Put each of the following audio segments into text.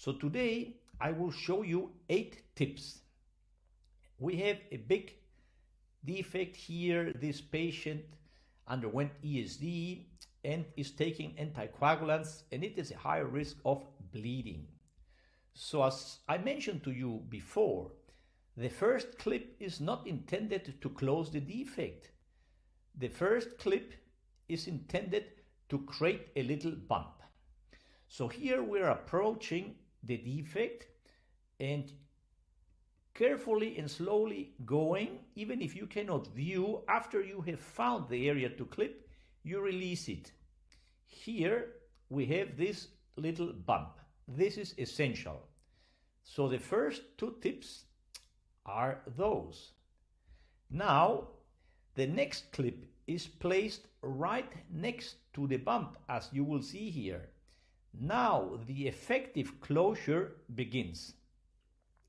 So today I will show you 8 tips. We have a big defect here. This patient underwent ESD and is taking anticoagulants, and it is a high risk of bleeding. So as I mentioned to you before, the first clip is not intended to close the defect. The first clip is intended to create a little bump. So here we're approaching the defect and carefully and slowly going. Even if you cannot view, after you have found the area to clip, you release it. Here we have this little bump. This is essential. So the first 2 tips are those. Now the next clip is placed right next to the bump, as you will see here. Now the effective closure begins.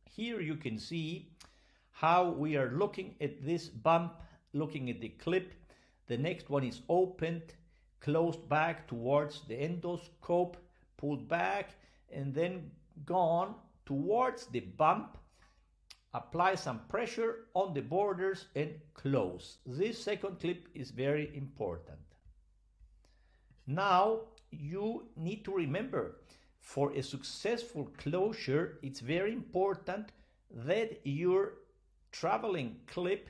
Here you can see how we are looking at this bump, looking at the clip. The next one is opened, closed back towards the endoscope, pulled back, and then gone towards the bump. Apply some pressure on the borders and close. This second clip is very important. Now you need to remember, for a successful closure, it's very important that your traveling clip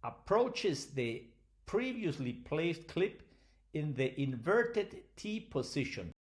approaches the previously placed clip in the inverted T position.